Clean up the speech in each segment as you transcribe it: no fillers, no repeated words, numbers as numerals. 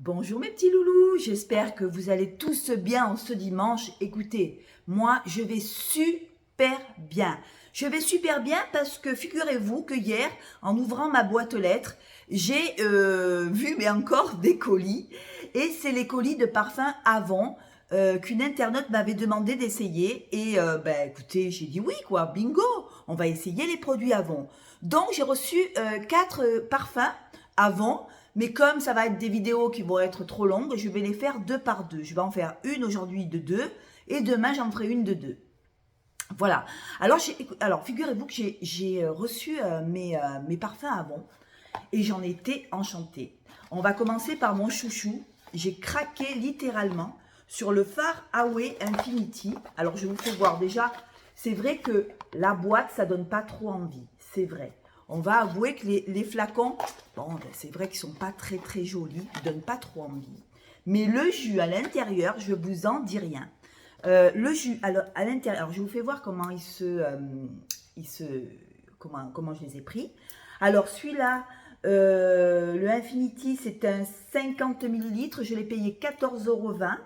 Bonjour mes petits loulous, j'espère que vous allez tous bien en ce dimanche. Écoutez, moi je vais super bien. Je vais super bien parce que figurez-vous que hier, en ouvrant ma boîte aux lettres, j'ai vu mais encore des colis. Et c'est les colis de parfum Avon qu'une internaute m'avait demandé d'essayer. Et écoutez, j'ai dit oui quoi, bingo, on va essayer les produits Avon. Donc j'ai reçu 4 parfums Avon. Mais comme ça va être des vidéos qui vont être trop longues, je vais les faire deux par deux. Je vais en faire une aujourd'hui de deux et demain j'en ferai une de deux. Voilà. Alors figurez-vous que j'ai reçu mes parfums Avon et j'en étais enchantée. On va commencer par mon chouchou. J'ai craqué littéralement sur le Far Away Infinity. Alors je vous fais voir déjà. C'est vrai que la boîte, ça donne pas trop envie. C'est vrai. On va avouer que les flacons, c'est vrai qu'ils sont pas très très jolis, ils donnent pas trop envie. Mais le jus à l'intérieur, je vous en dis rien. Le jus à l'intérieur, je vous fais voir comment comment je les ai pris. Alors celui-là, le Infinity, c'est un 50 ml, je l'ai payé 14,20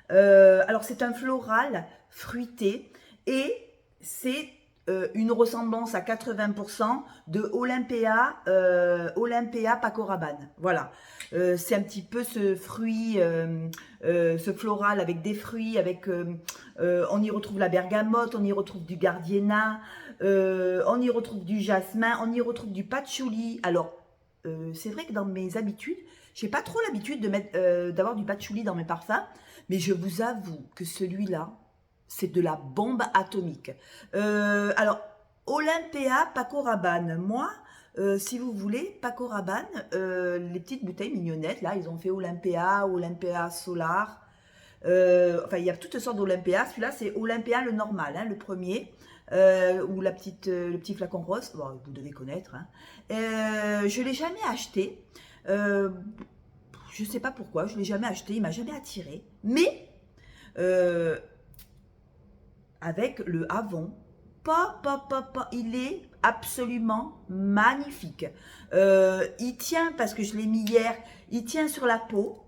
€. Alors c'est un floral fruité et c'est une ressemblance à 80% de Olympea Paco Rabanne. Voilà. C'est un petit peu ce fruit, ce floral avec des fruits, on y retrouve la bergamote, on y retrouve du gardena, on y retrouve du jasmin, on y retrouve du patchouli. Alors, c'est vrai que dans mes habitudes, j'ai pas trop l'habitude d'avoir du patchouli dans mes parfums, mais je vous avoue que celui-là, c'est de la bombe atomique. Alors, Olympea Paco Rabanne, moi, si vous voulez, Paco Rabanne, les petites bouteilles mignonnettes, là, ils ont fait Olympea Solar. Enfin, il y a toutes sortes d'Olympea. Celui-là, c'est Olympea le normal, hein, le premier. Ou le petit flacon rose, bon, vous devez connaître. Hein. Je ne l'ai jamais acheté. Je ne sais pas pourquoi, je ne l'ai jamais acheté, il ne m'a jamais attiré. Mais avec le Avon, il est absolument magnifique. Il tient, parce que je l'ai mis hier, il tient sur la peau,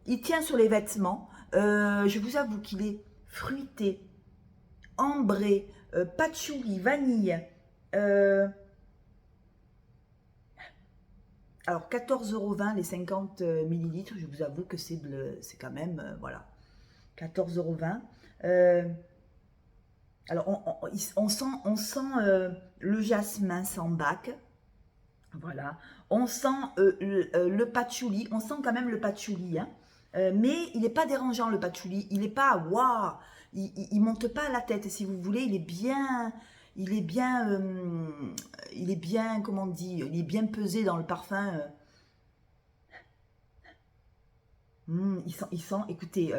il tient sur les vêtements. Je vous avoue qu'il est fruité, ambré, patchouli, vanille. Alors 14,20 € les 50 millilitres, je vous avoue que c'est quand même, voilà, 14,20 €. Alors on sent le jasmin sans bac, voilà. On sent le patchouli, on sent quand même le patchouli, hein. Mais il n'est pas dérangeant le patchouli, il n'est pas waouh, il monte pas à la tête si vous voulez, il est bien, comment on dit, il est bien pesé dans le parfum. Il sent, écoutez,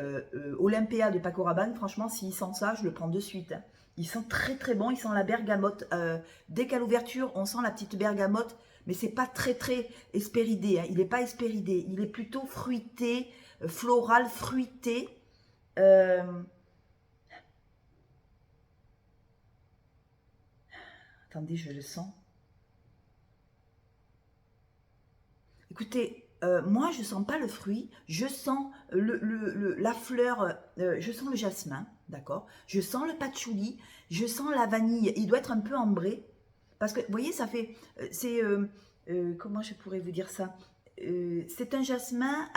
Olympea de Paco Rabanne, franchement, s'il sent ça, je le prends de suite. Hein. Il sent très très bon, il sent la bergamote. Dès qu'à l'ouverture, on sent la petite bergamote, mais c'est pas très très espéridé. Hein. Il n'est pas espéridé, il est plutôt fruité, floral, fruité. Attendez, je le sens. Écoutez, moi, je ne sens pas le fruit, je sens la fleur, je sens le jasmin, d'accord? Je sens le patchouli, je sens la vanille. Il doit être un peu ambré, parce que, vous voyez, ça fait, comment je pourrais vous dire ça? C'est un jasmin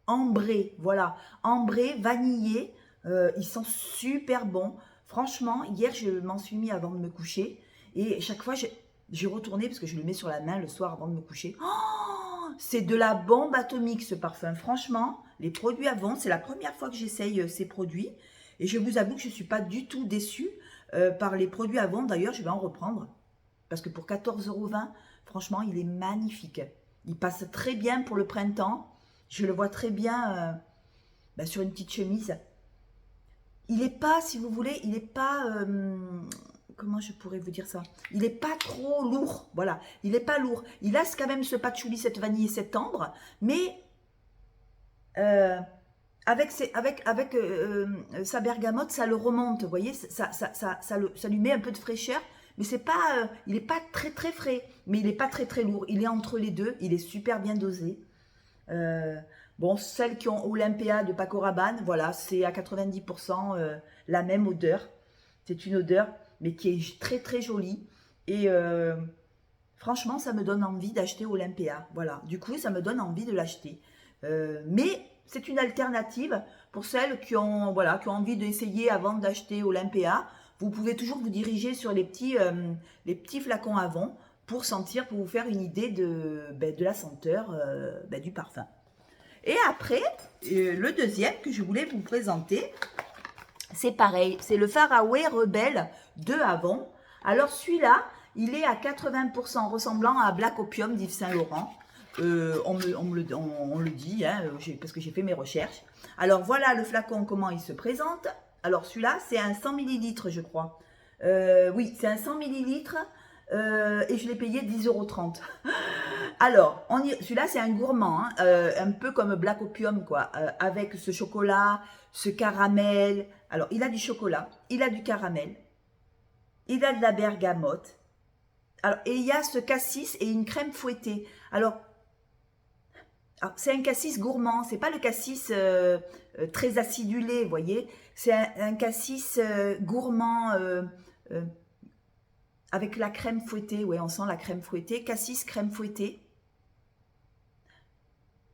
ambré, voilà, ambré, vanillé. Il sent super bon. Franchement, hier, je m'en suis mis avant de me coucher, et chaque fois, j'ai retourné parce que je le mets sur la main le soir avant de me coucher. Oh, c'est de la bombe atomique ce parfum. Franchement, les produits Avon, c'est la première fois que j'essaye ces produits. Et je vous avoue que je ne suis pas du tout déçue par les produits Avon. D'ailleurs, je vais en reprendre. Parce que pour 14,20 €, franchement, il est magnifique. Il passe très bien pour le printemps. Je le vois très bien sur une petite chemise. Il n'est pas, si vous voulez, il n'est pas... comment je pourrais vous dire ça? Il n'est pas trop lourd, voilà. Il n'est pas lourd. Il a quand même ce patchouli, cette vanille et cette ambre, mais avec sa bergamote, ça le remonte, vous voyez, ça lui met un peu de fraîcheur, mais c'est pas, il n'est pas très très frais, mais il n'est pas très très lourd. Il est entre les deux, il est super bien dosé. Bon, celles qui ont Olympia de Paco Rabanne, voilà, c'est à 90% la même odeur. C'est une odeur, mais qui est très très jolie. Et franchement, ça me donne envie d'acheter Olympia. Voilà, du coup, ça me donne envie de l'acheter. Mais c'est une alternative pour celles qui ont, voilà, qui ont envie d'essayer avant d'acheter Olympia. Vous pouvez toujours vous diriger sur les petits flacons Avon pour sentir, pour vous faire une idée de la senteur du parfum. Et après, le deuxième que je voulais vous présenter, c'est pareil, c'est le Faraway Rebelle de Avon. Alors celui-là, il est à 80% ressemblant à Black Opium d'Yves Saint Laurent. On le dit, hein, parce que j'ai fait mes recherches. Alors voilà le flacon, comment il se présente. Alors celui-là, c'est un 100 ml, je crois. Oui, c'est un 100 ml et je l'ai payé 10,30 €. Alors, celui-là, c'est un gourmand, hein, un peu comme Black Opium, quoi, avec ce chocolat, ce caramel. Alors, il a du chocolat, il a du caramel, il a de la bergamote. Alors, et il y a ce cassis et une crème fouettée. Alors c'est un cassis gourmand, c'est pas le cassis très acidulé, vous voyez. C'est un cassis gourmand avec la crème fouettée. Oui, on sent la crème fouettée. Cassis, crème fouettée.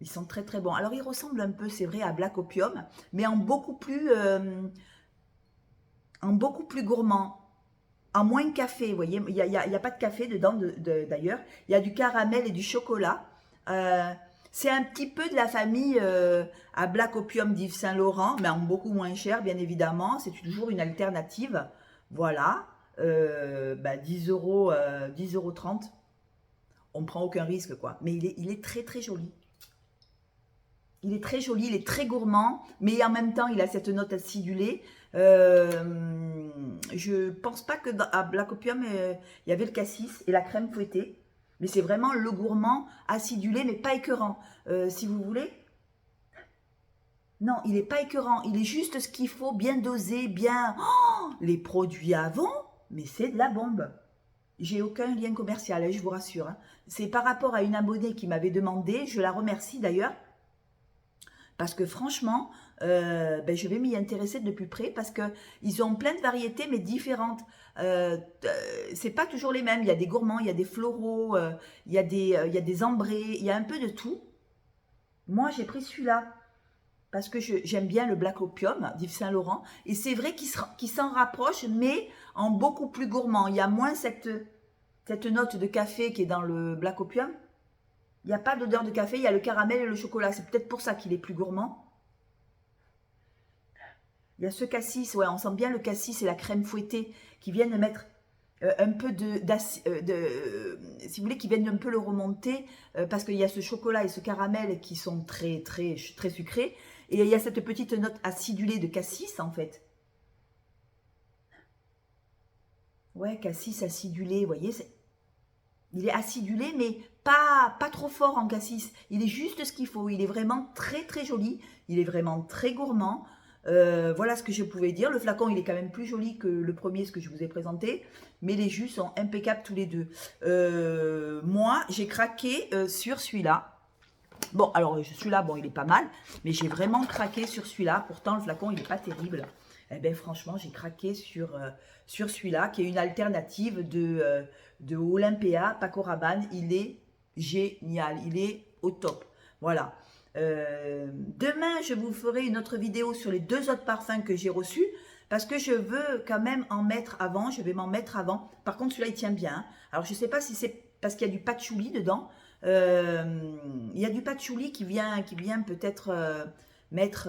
Ils sont très très bons. Alors, ils ressemblent un peu, c'est vrai, à Black Opium, mais en beaucoup plus gourmand. En moins café, vous voyez. Il n'y a pas de café dedans, d'ailleurs. Il y a du caramel et du chocolat. C'est un petit peu de la famille à Black Opium d'Yves Saint Laurent, mais en beaucoup moins cher, bien évidemment. C'est toujours une alternative. Voilà. 10 €, 10,30 €. On ne prend aucun risque, quoi. Mais il est très, très joli. Il est très joli, il est très gourmand, mais en même temps, il a cette note acidulée. Je pense pas que à Black Opium, il y avait le cassis et la crème fouettée. Mais c'est vraiment le gourmand acidulé, mais pas écœurant. Si vous voulez. Non, il n'est pas écœurant. Il est juste ce qu'il faut, bien dosé, bien... Oh, les produits Avon, mais c'est de la bombe. J'ai aucun lien commercial, hein, je vous rassure. Hein. C'est par rapport à une abonnée qui m'avait demandé, je la remercie d'ailleurs, parce que franchement, je vais m'y intéresser de plus près parce qu'ils ont plein de variétés mais différentes. C'est pas toujours les mêmes. Il y a des gourmands, il y a des floraux, il y a des ambrés, il y a un peu de tout. Moi, j'ai pris celui-là parce que j'aime bien le Black Opium d'Yves Saint Laurent. Et c'est vrai qu'il s'en rapproche, mais en beaucoup plus gourmand. Il y a moins cette note de café qui est dans le Black Opium. Il n'y a pas d'odeur de café, il y a le caramel et le chocolat. C'est peut-être pour ça qu'il est plus gourmand. Il y a ce cassis, ouais, on sent bien le cassis et la crème fouettée qui viennent mettre un peu si vous voulez, qui viennent un peu le remonter parce qu'il y a ce chocolat et ce caramel qui sont très, très, très sucrés. Et il y a cette petite note acidulée de cassis, en fait. Ouais, cassis acidulé, vous voyez, il est acidulé, mais pas trop fort en cassis. Il est juste ce qu'il faut. Il est vraiment très très joli. Il est vraiment très gourmand. Voilà ce que je pouvais dire. Le flacon, il est quand même plus joli que le premier, ce que je vous ai présenté. Mais les jus sont impeccables tous les deux. Moi, j'ai craqué sur celui-là. Bon, alors celui-là, bon, il est pas mal. Mais j'ai vraiment craqué sur celui-là. Pourtant, le flacon, il n'est pas terrible. Eh bien, franchement, j'ai craqué sur celui-là, qui est une alternative de Olympia, Paco Rabanne. Il est génial, il est au top. Voilà. Demain, je vous ferai une autre vidéo sur les 2 autres parfums que j'ai reçus, parce que je veux quand même en mettre avant, je vais m'en mettre avant. Par contre, celui-là, il tient bien. Hein. Alors, je ne sais pas si c'est parce qu'il y a du patchouli dedans. Il y a du patchouli qui vient peut-être... mettre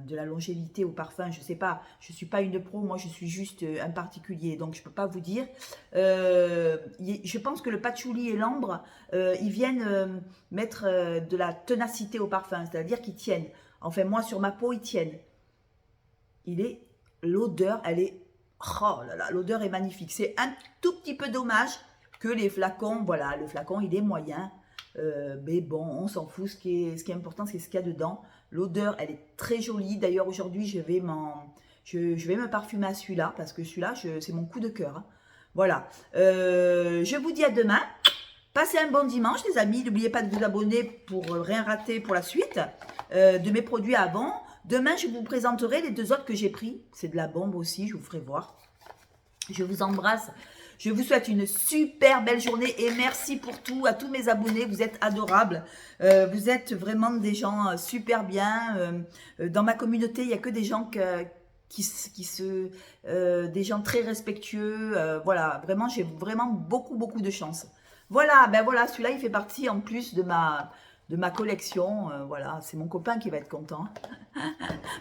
de la longévité au parfum, je ne sais pas, je ne suis pas une pro, moi je suis juste un particulier, donc je ne peux pas vous dire. Je pense que le patchouli et l'ambre, ils viennent mettre de la ténacité au parfum, c'est-à-dire qu'ils tiennent. Enfin, moi sur ma peau, ils tiennent. L'odeur, elle est... Oh là là, l'odeur est magnifique. C'est un tout petit peu dommage que les flacons, voilà, le flacon, il est moyen. Mais bon, on s'en fout. Ce qui est important, c'est ce qu'il y a dedans. L'odeur, elle est très jolie. D'ailleurs, aujourd'hui, je vais me parfumer à celui-là parce que celui-là, c'est mon coup de cœur. Hein. Voilà. Je vous dis à demain. Passez un bon dimanche, les amis. N'oubliez pas de vous abonner pour rien rater pour la suite de mes produits avant. Demain, je vous présenterai les 2 autres que j'ai pris. C'est de la bombe aussi, je vous ferai voir. Je vous embrasse. Je vous souhaite une super belle journée et merci pour tout à tous mes abonnés. Vous êtes adorables. Vous êtes vraiment des gens super bien. Dans ma communauté, il n'y a que des gens des gens très respectueux. Voilà, vraiment, j'ai vraiment beaucoup de chance. Voilà, ben voilà, celui-là, il fait partie en plus de ma collection. Voilà, c'est mon copain qui va être content.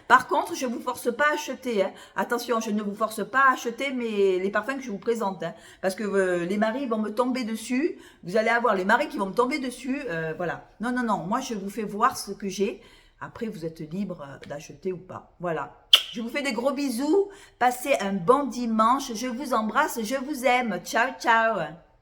Par contre, je ne vous force pas à acheter. Hein. Attention, je ne vous force pas à acheter les parfums que je vous présente. Hein, parce que les maris vont me tomber dessus. Vous allez avoir les maris qui vont me tomber dessus. Voilà. Non, non, non. Moi, je vous fais voir ce que j'ai. Après, vous êtes libre d'acheter ou pas. Voilà. Je vous fais des gros bisous. Passez un bon dimanche. Je vous embrasse. Je vous aime. Ciao, ciao.